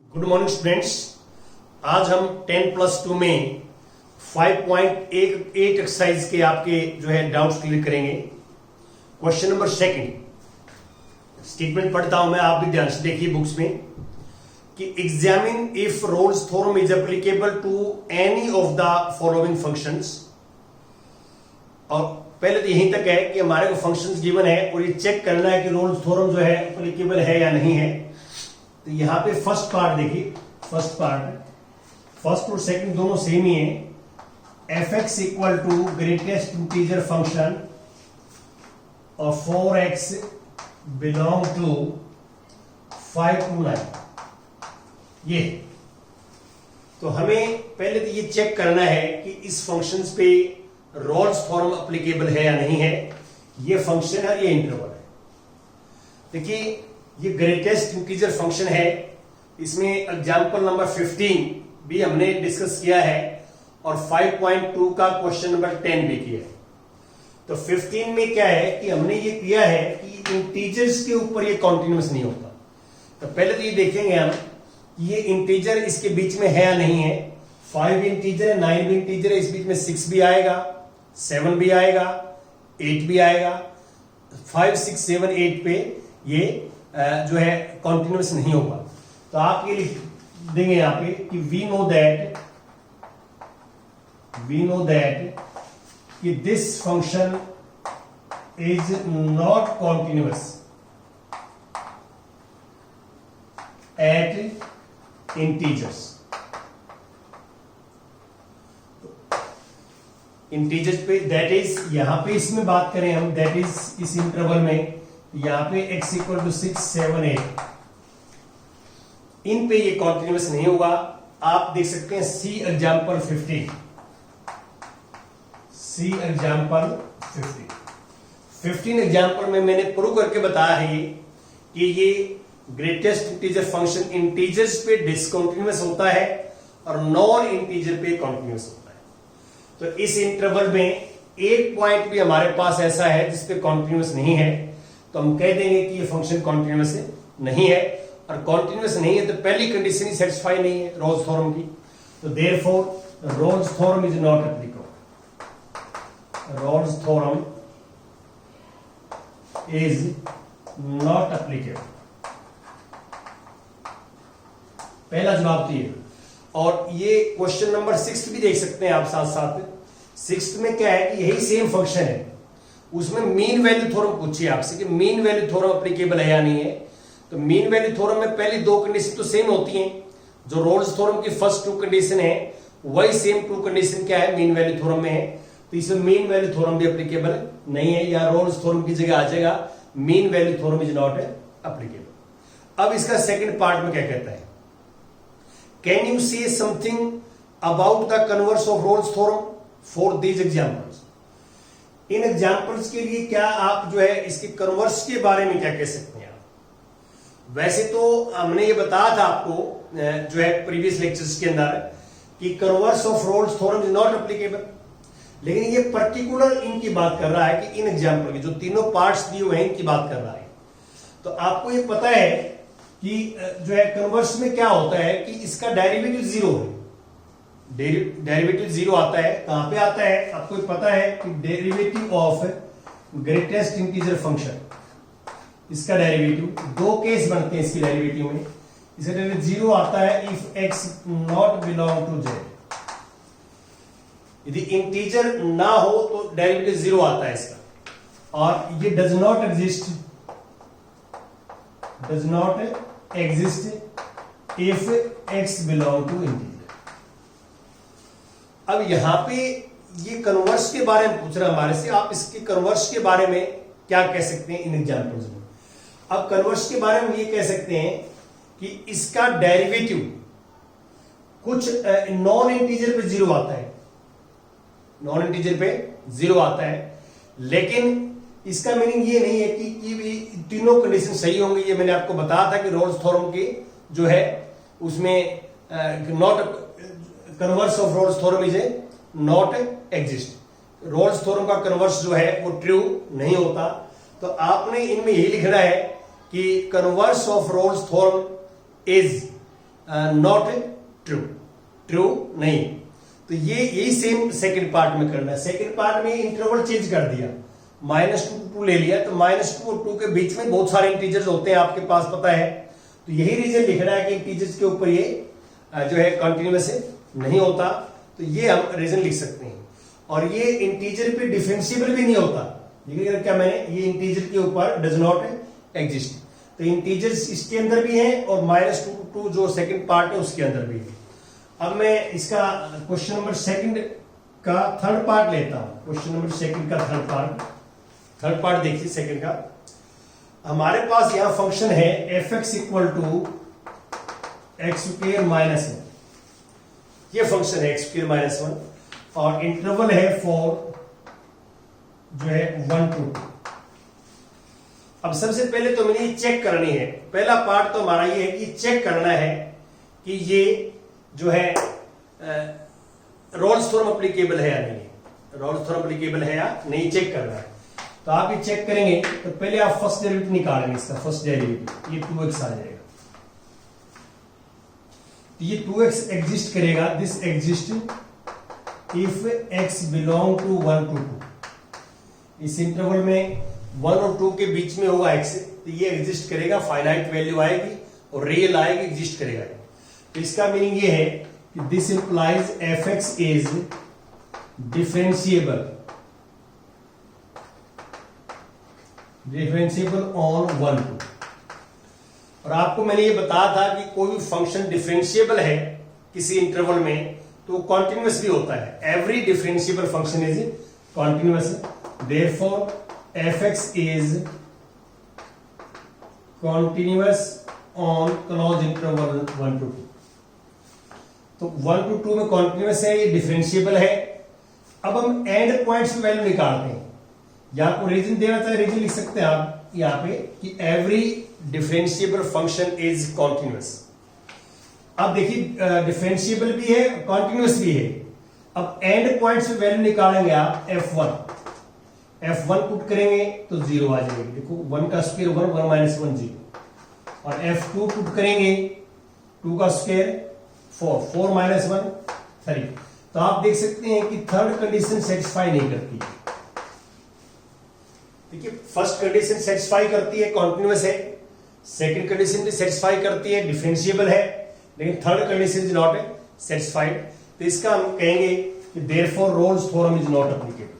Good morning students. आज हम 10+2 में 5.8 एक्सरसाइज के आपके जो है डाउट्स क्लियर करेंगे। क्वेश्चन नंबर सेकंड, स्टेटमेंट पढ़ता हूं मैं, आप भी ध्यान से देखिए बुक्स में कि examine if Rolle's theorem is applicable to any of the following functions. और पहले तो यहीं तक है कि हमारे को फंक्शंस गिवन है और ये चेक करना है कि रोल्स थ्योरम जो है एप्लीकेबल है या नहीं है। तो यहां पे फर्स्ट पार्ट देखिए, फर्स्ट और सेकंड दोनों सेम ही है। F X equal to greatest integer function और 4x बिलोंग टू 5 to 9। ये तो हमें पहले तो ये चेक करना है कि इस फंक्शंस पे रोल्स थ्योरम एप्लीकेबल है या नहीं है। ये फंक्शन है, ये इंटरवल है। देखिए ये ग्रेटेस्ट इंटीजर फंक्शन है, इसमें एग्जांपल नंबर 15 भी हमने डिस्कस किया है और 5.2 का क्वेश्चन नंबर 10 भी किया है। तो 15 में क्या है कि हमने ये किया है कि इंटीजर्स के ऊपर ये कॉन्टिन्यूअस नहीं होता। तो पहले तो ये देखेंगे हम ये इंटीजर इसके बीच में है या नहीं है। 5 भी इंटीजर है, 9 भी इंटीजर है, इस बीच में 6 भी आएगा, 7 भी आएगा, 8 भी आएगा। 5, 6, 7, 8 पे ये जो है कॉन्टिन्यूअस नहीं होगा। तो आप ये लिख देंगे यहां पे कि वी नो दैट कि this function is not continuous at integers. Integers पे दैट इज, यहां पे इसमें बात करें हम, दैट इज इस इंटरवल में यहां पे x इक्वल टू 6, 7, 8 इन पे ये कॉन्टिन्यूअस नहीं होगा। आप देख सकते हैं सी एग्जाम्पल 15, सी एग्जाम्पल 15 एग्जाम्पल में मैंने प्रूव करके बताया है कि ये ग्रेटेस्ट इंटीजर फंक्शन इंटीजर्स पे डिसकंटिन्यूअस होता है और नॉन इंटीजर पे कॉन्टिन्यूअस होता है। तो इस इंटरवल में एक पॉइंट भी हमारे पास ऐसा है जिसपे कॉन्टिन्यूअस नहीं है, तो हम कह देंगे कि ये फंक्शन कॉन्टिन्यूअस नहीं है। और कॉन्टिन्यूअस नहीं है तो पहली कंडीशन ही सेटिस्फाई नहीं है रोल्स थ्योरम की। तो therefore Rolle's theorem is not applicable. Roles theorem is not applicable, पहला जवाब तो ये। और ये क्वेश्चन नंबर 6 भी देख सकते हैं आप साथ साथ। 6 में क्या है कि यही सेम फंक्शन है, उसमें मीन वैल्यू थ्योरम पूछिए आपसे कि मीन वैल्यू थ्योरम एप्लीकेबल है या नहीं है। तो मीन वैल्यू थ्योरम में पहली 2 कंडीशन तो सेम होती हैं। जो रोल्स थ्योरम की फर्स्ट 2 कंडीशन है वही सेम 2 कंडीशन क्या है मीन वैल्यू थ्योरम में है। तो इसमें मीन वैल्यू थ्योरम भी एप्लीकेबल नहीं है, या रोल्स थ्योरम की जगह आ जाएगा mean value theorem is not applicable. अब इसका सेकंड पार्ट में क्या कहता है, कैन यू से something about the converse of Rolle's theorem for these examples. In examples के लिए क्या आप जो है इसके कन्वर्स के बारे में क्या कह सकते हैं आप। वैसे तो हमने ये बताया था आपको जो है प्रीवियस लेक्चर्स के अंदर कि converse of roles theorem is not applicable, लेकिन ये पर्टिकुलर इनकी बात कर रहा है कि इन एग्जाम्पल के जो तीनों पार्ट्स दिए हुए हैं इनकी बात कर रहा है। तो आपको ये पता है कि जो है कन्वर्स में क्या होता है कि इसका डेरिवेटिव 0 है। डेरिवेटिव 0 आता है, कहां पे आता है आपको पता है कि derivative of greatest integer function, इसका डेरिवेटिव 2 केस बनते हैं इसके डेरिवेटिव में। इसका डेरिवेटिव 0 आता है if x not belong to z। यदि इंटीजर ना हो तो डेरिवेटिव 0 आता है इसका। और ये does not exist if x belong to integer. अब यहां पे ये कन्वर्स के बारे में पूछ रहा है हमारे से, आप इसके कन्वर्स के बारे में क्या कह सकते हैं इन एग्जांपल्स में। अब कन्वर्स के बारे में ये कह सकते हैं कि इसका डेरिवेटिव कुछ नॉन इंटीजर पे 0 आता है, नॉन इंटीजर पे 0 आता है, लेकिन इसका मीनिंग ये नहीं है कि तीनों कंडीशन सही होंगी। ये मैंने आपको बताया था कि रोल्स थ्योरम के जो है उसमें not converse of roles theorem is not exist. Rolle's theorem का कन्वर्स जो है वो ट्रू नहीं होता। तो आपने इनमें यही लिखना है कि converse of roles theorem is not true, true नहीं। तो ये यही सेम सेकंड पार्ट में करना है। सेकंड पार्ट में इंटरवल चेंज कर दिया, -2 to 2 ले लिया, तो -2 और 2 के बीच में बहुत सारे इंटीजर्स होते हैं, आपके पास पता है। तो यही रीजन लिखना है कि इंटीजर्स के ऊपर ये जो है कंटिन्यूअस नहीं होता, तो ये हम रीजन लिख सकते हैं। और ये इंटीजर पे डिफरेंशिएबल भी नहीं होता, ये क्या मैंने, ये इंटीजर के ऊपर डज नॉट एग्जिस्ट। तो इंटीजर्स इसके अंदर भी है और -2 to 2 जो सेकंड पार्ट है उसके अंदर भी है। अब मैं इसका क्वेश्चन नंबर सेकंड का थर्ड पार्ट लेता हूं। क्वेश्चन नंबर सेकंड का थर्ड पार्ट देखिए सेकंड का। हमारे पास यहां फंक्शन है f(x) = x² - 1। ये फंक्शन है x² - 1 और इंटरवल है फॉर जो है 1 to 2। अब सबसे पहले तो मैंने ये चेक करनी है, पहला पार्ट तो हमारा ये है कि चेक करना है कि ये जो है रोल्स थ्योरम एप्लीकेबल है या नहीं, रोल्स थ्योरम एप्लीकेबल है या नहीं चेक करना है। तो आप ये चेक करेंगे तो पहले आप फर्स्ट डेरिवेटिव निकालेंगे, इसका फर्स्ट डेरिवेटिव ये 2x आ जाएगा। तो ये 2x एग्जिस्ट करेगा, this exist if x belong to 1 to 2। इस इंटरवल में 1 और 2 के बीच में होगा x, तो ये एग्जिस्ट करेगा, फाइनाइट वैल्यू आएगी और रियल आएगी, एग्जिस्ट करेगा। तो इसका मीनिंग ये है कि this implies f(x) is differentiable on 1 to 2। और आपको मैंने ये बताया था कि कोई भी फंक्शन डिफरेंशिएबल है किसी इंटरवल में तो वो कॉन्टिन्यूअस भी होता है। Every differentiable function is continuous, therefore f(x) is continuous on close interval 1 to 2। तो 1 to 2 में कॉन्टिन्यूअस है, ये डिफरेंशिएबल है। अब हम एंड पॉइंट्स पे वैल्यू निकालते हैं, या आपको रीजन देना चाहिए, रीजन लिख सकते हैं आप यहां पे कि every differentiable function is continuous. अब देखिए डिफरेंशिएबल भी है, कॉन्टिन्यूअस भी है। अब एंड पॉइंट्स पे वैल्यू निकालेंगे आप f1 पुट करेंगे तो 0 आ जाएगी, देखो 1 का स्क्वायर 1, 1 - 1 0। और f2 पुट करेंगे 2 का स्क्वायर 4, 4 - 1 3। तो आप देख सकते हैं कि थर्ड कंडीशन सेटिस्फाई नहीं करती। देखिए फर्स्ट कंडीशन सेटिस्फाई करती है, कॉन्टिन्यूअस है। सेकंड कंडीशन भी सेटिस्फाई करती है, डिफरेंशिएबल है। लेकिन third condition is not satisfied. तो इसका हम कहेंगे कि therefore Rolle's theorem is not applicable.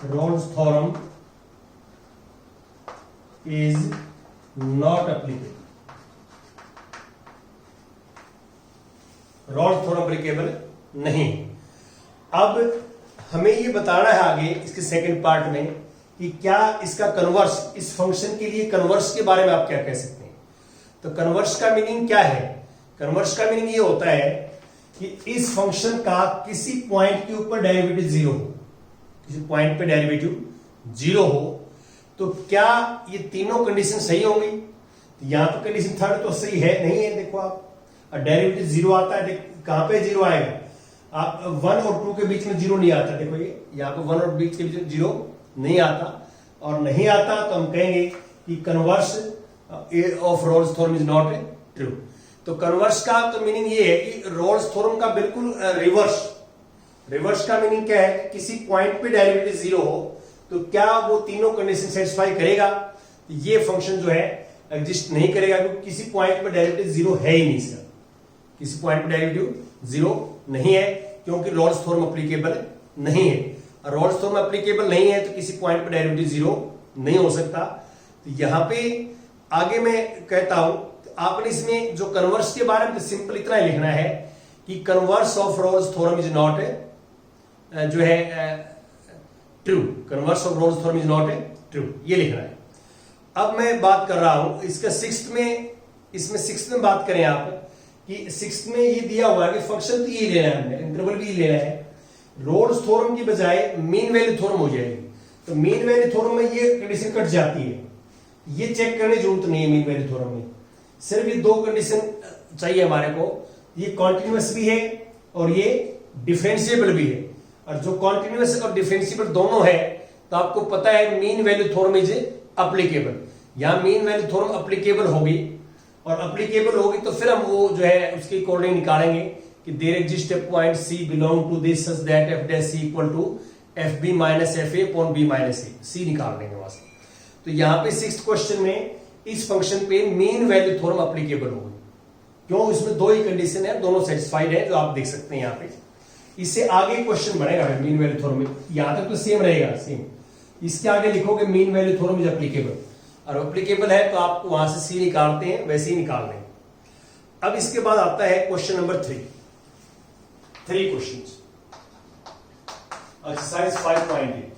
Roles theorem is not applicable, Rolle's theorem applicable नहीं। अब हमें ये बताना है आगे इसके सेकंड पार्ट में कि क्या इसका कन्वर्स, इस फंक्शन के लिए कन्वर्स के बारे में आप क्या कह सकते हैं। तो कन्वर्स का मीनिंग क्या है? कन्वर्स का मीनिंग ये होता है कि इस फंक्शन का किसी पॉइंट के ऊपर डेरिवेटिव 0 हो, किसी पॉइंट पे डेरिवेटिव 0 हो, तो क्या ये तीनों कंडीशन सही होंगी? तो यहां पर कंडीशन थर्ड तो सही है नहीं है, देखो आप डेरिवेटिव 0 आता है, कहां पे 0 आएगा? आप 1 और 2 के बीच में 0 नहीं आता, देखो ये यहाँ पे 1 और बीच के बीच में 0 नहीं आता, और नहीं आता तो हम कहेंगे कि converse of roles theorem is not true. तो कन्वर्स का तो मीनिंग ये है कि रोल्स थ्योरम का बिल्कुल रिवर्स का मीनिंग क्या है? किसी पॉइंट पे डेरिवेटिव 0 हो तो क्या वो तीनों कंडीशन सेटिस्फाई करेगा? ये फंक्शन जो है एग्जिस्ट नहीं करेगा, क्योंकि किसी पॉइंट पे डेरिवेटिव 0 है ही नहीं सर, किसी पॉइंट पे डेरिवेटिव 0 नहीं है, क्योंकि रोल्स थ्योरम एप्लीकेबल नहीं है। रोल्स थ्योरम एप्लीकेबल नहीं है तो किसी पॉइंट पे डेरिवेटिव 0 नहीं हो सकता। तो यहां पे आगे मैं कहता हूं, तो आपने इसमें जो कन्वर्स के बारे में तो सिंपल इतना ही लिखना है कि converse of roles theorem is not जो है true, converse of roles theorem is not true, ये लिखना है। अब मैं बात कर रहा हूं इसका सिक्स्थ में बात करें आप कि सिक्स्थ में ये दिया हुआ है कि फंक्शन तो ये लेना है, हमने इंटरवल भी लेना है, रोल्स थ्योरम की बजाय मीन वैल्यू थ्योरम हो जाएगी। तो मीन वैल्यू थ्योरम में ये कंडीशन कट जाती है, ये चेक करने की जरूरत नहीं है। मीन वैल्यू थ्योरम में सिर्फ ये 2 कंडीशन चाहिए हमारे को, ये कॉन्टिन्यूअस भी है और ये डिफरेंशिएबल भी है। और जो कॉन्टिन्यूअस और डिफरेंशिएबल दोनों है तो आपको पता है mean value theorem is applicable. यहां मीन वैल्यू थ्योरम एप्लीकेबल होगी और अप्लीकेबल होगी तो फिर हम वो जो है उसके अकॉर्डिंग निकालेंगे कि there exist a point C belong to this such that F dash C equal to F B minus F A upon B minus A, C निकाल देंगे वहां से। तो यहाँ पे 6th क्वेश्चन में इस फंक्शन पे मीन वैल्यू थ्योरम अप्लीकेबल होगी। क्यों? इसमें दो ही कंडीशन है, दोनों सेटिस्फाइड है, जो आप देख सकते हैं यहाँ पे। इससे आगे क्वेश्चन बढ़ेगा मीन वैल्यू थ्योरम में, यहां तक तो सेम रहेगा सेम। इसके आगे लिखोगे mean value theorem is applicable, और एप्लीकेबल है तो आप वहां से सी निकालते हैं, वैसे ही निकाल देंगे। अब इसके बाद आता है question number 3 question exercise 5.8।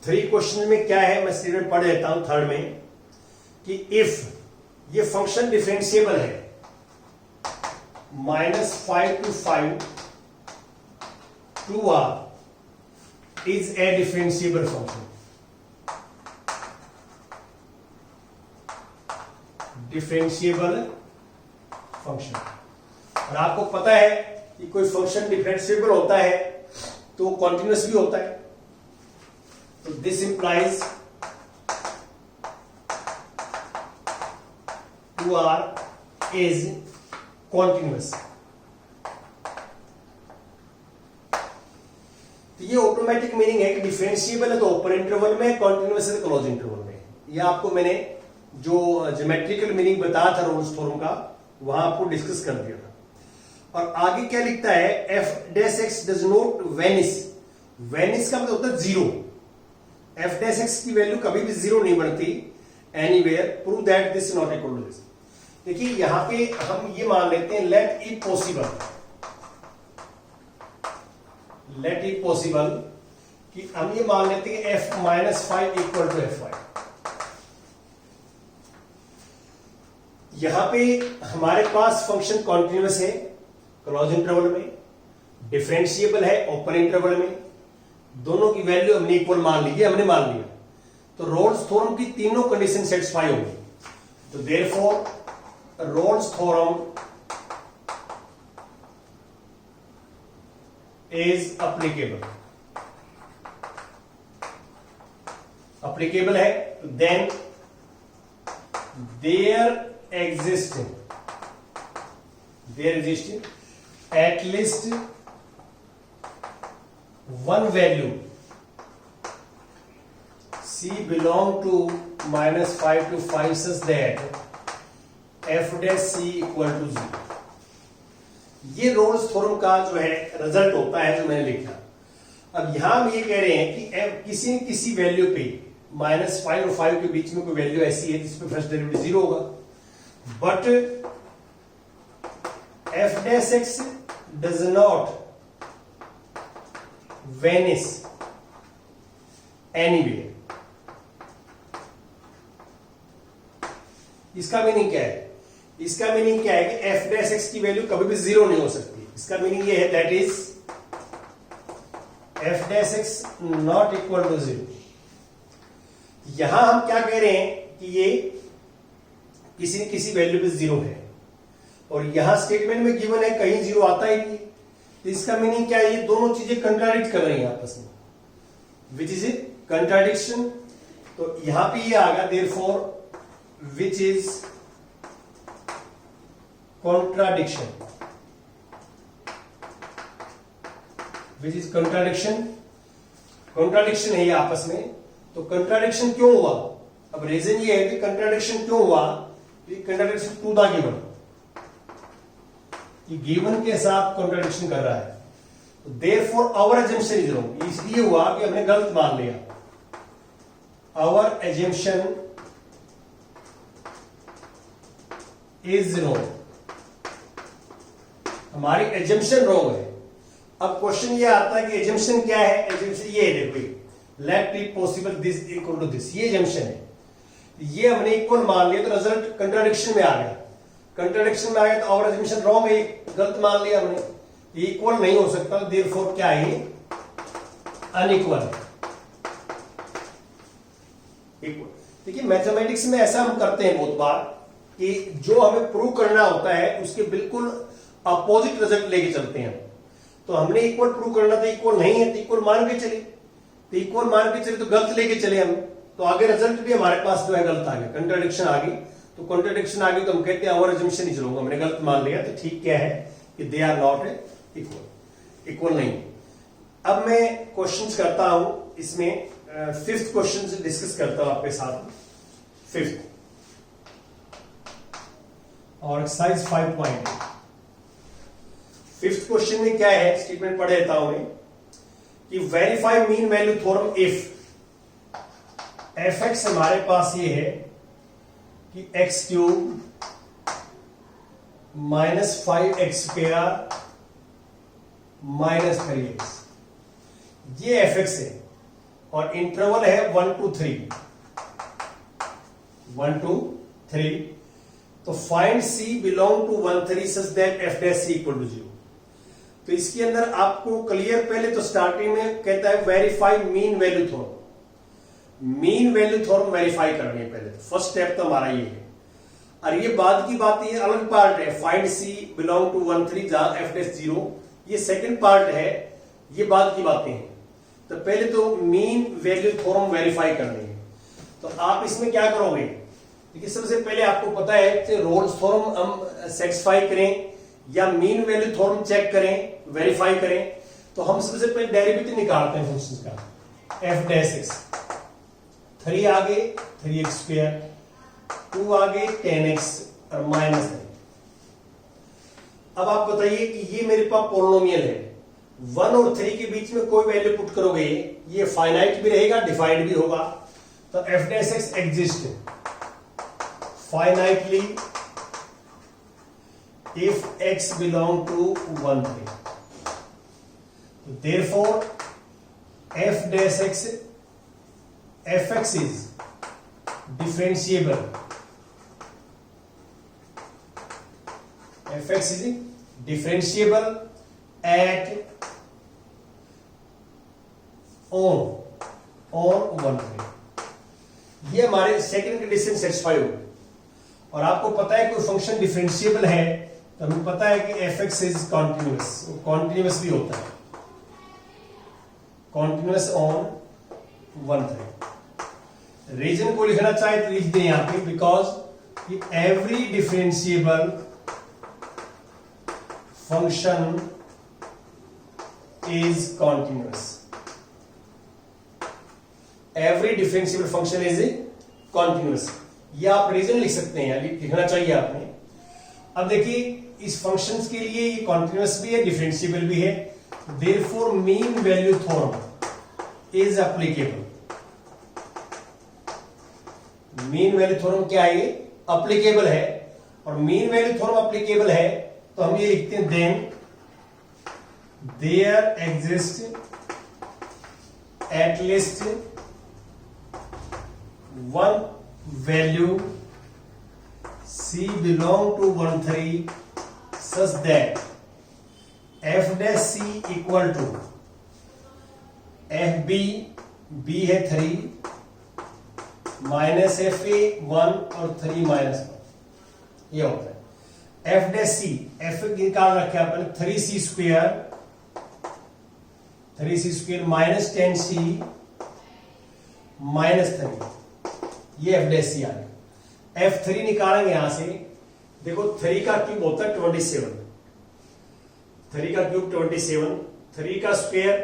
3 question में क्या है, मैं स्टेटमेंट पढ़ देता हूं थर्ड में कि इफ ये फंक्शन डिफरेंशिएबल है -5 to 5 2r is a differentiable function। Differentiable function, और आपको पता है कि कोई फंक्शन डिफरेंशिएबल होता है तो कॉन्टिन्यूअस भी होता है। तो this implies 2r is continuous. तो ये ऑटोमेटिक मीनिंग है कि डिफरेंशिएबल है तो ओपन इंटरवल में, कॉन्टिन्यूअस है तो क्लोज इंटरवल में। ये आपको मैंने जो ज्योमेट्रिकल मीनिंग बताया था रोल्स थ्योरम का, वहां आपको डिस्कस कर दिया था। और आगे क्या लिखता है, f dash x does not vanish. Vanish का मतलब होता है जीरो। एफ डैश एक्स की वैल्यू कभी भी जीरो नहीं बनती anywhere, prove that this not equal to this. देखिए यहां पे हम ये मान लेते हैं let it possible, let it possible कि हम ये मान लेते हैं एफ -5 इक्वल टू F5। यहां पे हमारे पास फंक्शन कॉन्टिन्यूअस है क्लोज इंटरवल में, डिफरेंशिएबल है ओपन इंटरवल में, दोनों की वैल्यू हमने इक्वल मान ली, हमने मान लिया। तो रोल्स थ्योरम की तीनों कंडीशन सेटिस्फाई होगी। तो therefore Rolle's theorem is applicable, applicable है। Then there existing at least one value c belong to -5 to 5 such that f dash c equal to 0। ये रोल्स थ्योरम का जो है रिजल्ट होता है जो मैंने लिखा। अब यहां हम ये कह रहे हैं कि f किसी न किसी वैल्यू पे -5 और 5 के बीच में कोई वैल्यू ऐसी है जिसपे फर्स्ट डेरिवेटिव 0 होगा, but f dash x does not vanish anywhere। इसका मीनिंग क्या है? इसका मीनिंग क्या है कि f dash x की वैल्यू कभी भी 0 नहीं हो सकती। इसका मीनिंग ये है that is f dash x not equal to 0। यहां हम क्या कह रहे हैं कि ये किसी न किसी वैल्यू पे 0 है, और यहां स्टेटमेंट में गिवन है कहीं 0 आता ही नहीं। तो इसका मीनिंग क्या है? ये दोनों चीजें कंट्राडिक्ट कर रही हैं आपस में, विच इज इट कंट्राडिक्शन। तो यहां पे ये आ गया therefore which is contradiction, which is contradiction. Contradiction है ये आपस में। तो कंट्राडिक्शन क्यों हुआ? अब रीजन ये है कि कंट्राडिक्शन क्यों हुआ, कंट्राडिक्शन टू द गिवन, ये गिवन के साथ कंट्राडिक्शन कर रहा है। तो therefore our assumption is wrong, इसलिए हुआ कि हमने गलत मान लिया। आवर अजम्पशन इज रॉन्ग, हमारी एजम्पशन रॉन्ग है। अब क्वेश्चन ये आता है कि एजम्पशन क्या है? एजम्पशन ये है, देखो let it possible this equal to this, ये एजम्पशन है। ये हमने इक्वल मान लिया तो रिजल्ट कंट्राडिक्शन में आ गया। कंट्राडिक्शन में आ गया तो आवर एजम्पशन रॉन्ग है, गलत मान लिया हमने, ये इक्वल नहीं हो सकता। देयरफॉर क्या है? अनइक्वल। देखिए मैथमेटिक्स में ऐसा हम करते हैं बहुत बार कि जो हमें प्रूव करना होता है उसके बिल्कुल अपोजिट रिजल्ट लेके चलते हैं। तो हमने इक्वल प्रूव करना था, इक्वल नहीं है तो इक्वल मान के चले, तो इक्वल मान के चले तो गलत लेके चले हम, तो आगे रिजल्ट भी हमारे पास जो है गलत आ गया, कंट्राडिक्शन आ गई। तो कॉन्ट्रडिक्शन आ गई तो हम कहते हैं आवर अजम्पशन ही चलूंगा, मैंने गलत मान लिया। तो ठीक क्या है कि they are not equal, equal नहीं। अब मैं क्वेश्चंस करता हूं, इसमें फिफ्थ क्वेश्चन डिस्कस करता हूं आपके साथ। फिफ्थ और एक्सरसाइज 5.8। फिफ्थ क्वेश्चन में क्या है, स्टेटमेंट पढ़ देता हूं मैं कि verify mean value theorem if F x हमारे पास ये है कि x cube minus 5x square minus 3x, ये एफ एक्स है और इंटरवल है 1 to 3, 1 to 3। तो find c belong to 1 3 such that F dash C equal to 0। तो इसके अंदर आपको क्लियर, पहले तो स्टार्टिंग में कहता है verify mean value theorem, mean value theorem verify करनी है पहले। तो फर्स्ट स्टेप तो हमारा ये है, और ये बाद की बात, ये अलग पार्ट है। फाइंड सी बिलोंग टू 1 3 जहां एफ डैश 0, ये सेकंड पार्ट है, ये बाद की बातें हैं। तो पहले तो मीन वैल्यू थ्योरम वेरीफाई करनी है। तो आप इसमें क्या करोगे, देखिए सबसे पहले आपको पता है कि रोल्स थ्योरम हम सेटिस्फाई करें या मीन वैल्यू थ्योरम चेक करें, वेरीफाई करें, तो हम सबसे पहले डेरिवेटिव निकालते हैं फंक्शन का। एफ डैश एक्स, 3 आगे 3x स्क्वायर, 2 आगे 10x और माइनस 3। अब आप बताइए कि ये मेरे पास पोलिनोमियल है, 1 और 3 के बीच में कोई वैल्यू पुट करोगे ये फाइनाइट भी रहेगा, डिफाइंड भी होगा। तो F dash x exist finitely if x belong to 1 3। Therefore f dash x, fx is differentiable, fx is differentiable at on 1 3। ये हमारे सेकंड कंडीशन सेटिस्फाई हो। और आपको पता है कोई फंक्शन डिफरेंशिएबल है तो हमें पता है कि F x is continuous, continuous भी होता है, कॉन्टिन्यूअस ऑन 1 3। रीजन को लिखना चाहे तो लिख दें यहां पे, because every differentiable function is continuous, every differentiable function is continuous. ये आप रीजन लिख सकते हैं, लिखना चाहिए आपने। अब देखिए इस फंक्शंस के लिए ये कॉन्टिन्यूअस भी है, डिफरेंशिएबल भी है। Therefore mean value theorem is applicable. Mean value theorem क्या है, ये एप्लीकेबल है। और मीन वैल्यू थ्योरम एप्लीकेबल है तो हम ये लिखते हैं then there exist at least one value c belong to 1 3 such that f dash c equal to f b, b है 3 माइनस f a 1 और 3 माइनस 1, ये होता है f dash c। f निकाल रखे अपन 3c square, 3c square minus 10c minus 3, ये F dash सी आ गया। F3 निकालेंगे यहां से, देखो 3 का क्यूब होता है 27, 3 का क्यूब 27, 3 का स्क्वायर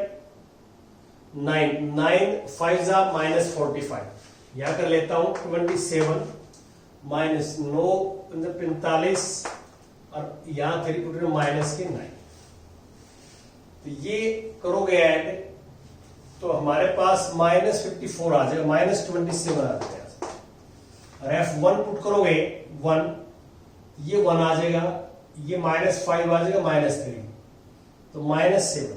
9, 9 5 जा माइनस 45, यहां कर लेता हूं 27 माइनस 9 45 और यहां 3 माइनस के 9। तो ये करोगे ऐड तो हमारे पास माइनस 54 आ जाएगा, माइनस 27 आ जाएगा। और F1 पुट करोगे 1, ये 1 आ जाएगा, ये माइनस 5 आ जाएगा, माइनस 3, तो माइनस 7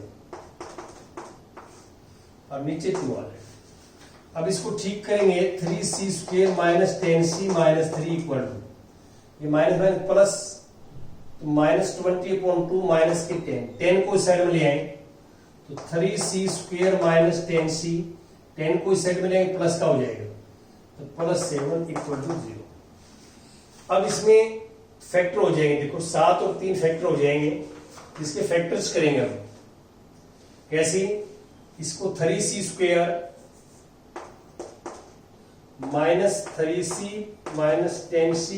और नीचे 2 आ जाएगा। अब इसको ठीक करेंगे, 3c square minus 10c minus 3 equal to, ये माइनस माइनस प्लस, तो माइनस 20/2 माइनस के 10 को इस साइड में ले आए तो 3c स्क्वायर माइनस 10c, 10 को इस साइड में ले आए प्लस का हो जाएगा, तो प्लस 7 इक्वल टू 0। अब इसमें फैक्टर हो जाएंगे, देखो 7 और 3 फैक्टर हो जाएंगे, इसके फैक्टर्स करेंगे हम कैसे, इसको 3c स्क्वायर -3c -10c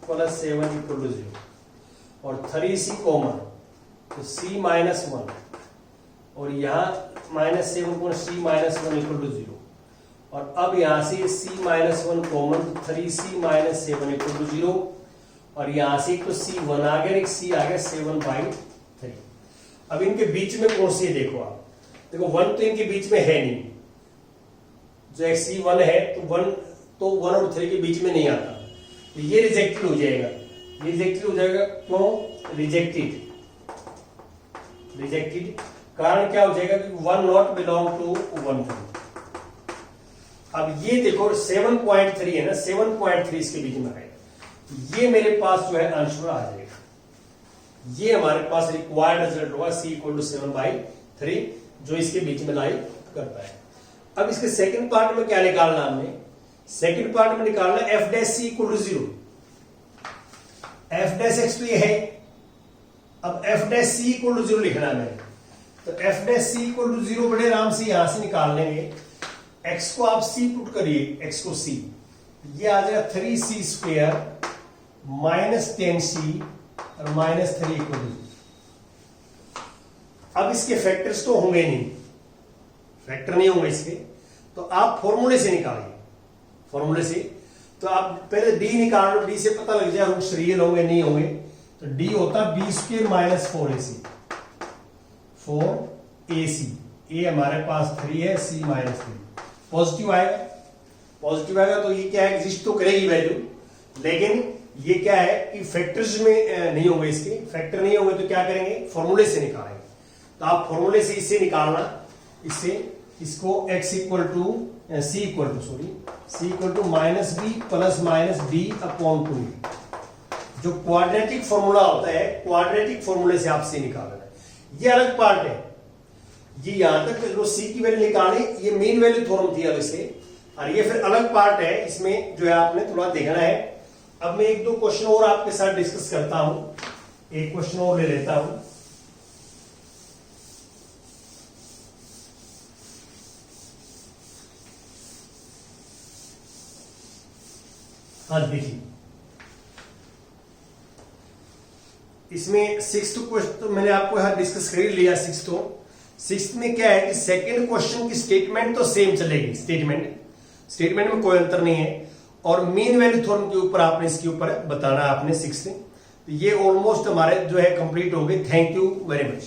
+ 7 = 0 और 3c कॉमन तो c -1 और यहाँ -7 को c -1 = 0 और अब यहाँ से c -1 कॉमन तो 3c -7 = 0 और यहाँ से एक तो c1 आ गया, एक c आ गया 7/3। अब इनके बीच में कौन सी है देखो आप, देखो 1 तो इनके बीच में है नहीं, जो एक c1 है तो 1 और 3 के बीच में नहीं आता, तो ये रिजेक्टेड हो जाएगा। ये रिजेक्टेड हो जाएगा क्यों? रिजेक्टेड कारण क्या हो जाएगा कि 1 नॉट बिलोंग टू 1 3। अब ये देखो 7.3 है ना, 7.3 इसके बीच में आएगा, ये मेरे पास जो है आंसर आ जाएगा। ये हमारे पास रिक्वायर्ड रिजल्ट होगा c = 7/3 जो इसके बीच में लाई करता है। अब इसके सेकंड पार्ट में क्या निकालना हमने? सेकंड पार्ट में निकालना f' = 0। f' तो ये है, अब f' = 0 लिखना है, तो f' = 0 बड़े आराम से यहां से निकाल लेंगे। x को आप c पुट करिए, x को c, ये आ जाएगा 3c² -10c और -3 = 0। अब इसके फैक्टर्स तो होंगे नहीं, फैक्टर नहीं होंगे इसके, तो आप फॉर्मूले से निकालिए। फॉर्मूले से तो आप पहले d निकाल लो, d से पता लग जाए रूट्स रियल होंगे नहीं होंगे, तो d होता b² -4ac 4ac, a हमारे पास 3 है, c -3 पॉजिटिव आएगा। पॉजिटिव आएगा तो ये क्या है, एग्जिस्ट तो करेगी वैल्यू, लेकिन ये क्या है कि फैक्टर्स में नहीं होंगे, इसके फैक्टर नहीं होंगे तो क्या करेंगे, फॉर्मूले से निकालेंगे। तो आप फॉर्मूले से इससे निकालना, इससे इसको x = c = -b + -d/2। जो क्वाड्रेटिक फॉर्मूला होता है, क्वाड्रेटिक फॉर्मूले से आपसे निकालना है। ये अलग पार्ट है, ये यहां तक जो c की वैल्यू निकाली, ये मीन वैल्यू थ्योरम थी अलग से, और ये फिर अलग पार्ट है, इसमें जो है आपने थोड़ा देखना है। अब मैं 1-2 क्वेश्चन और आपके साथ डिस्कस करता हूं, एक क्वेश्चन और ले लेता हूं। हाँ देखिए, इसमें 6th क्वेश्चन तो मैंने आपको यहां डिस्कस कर लिया। 6th में क्या है कि सेकंड क्वेश्चन की स्टेटमेंट तो सेम चलेगी, स्टेटमेंट में कोई अंतर नहीं है, और मीन वैल्यू थ्योरम के ऊपर आपने इसके ऊपर बताना आपने 6th में। तो ये ऑलमोस्ट हमारे जो है कंप्लीट हो गए। Thank you very much.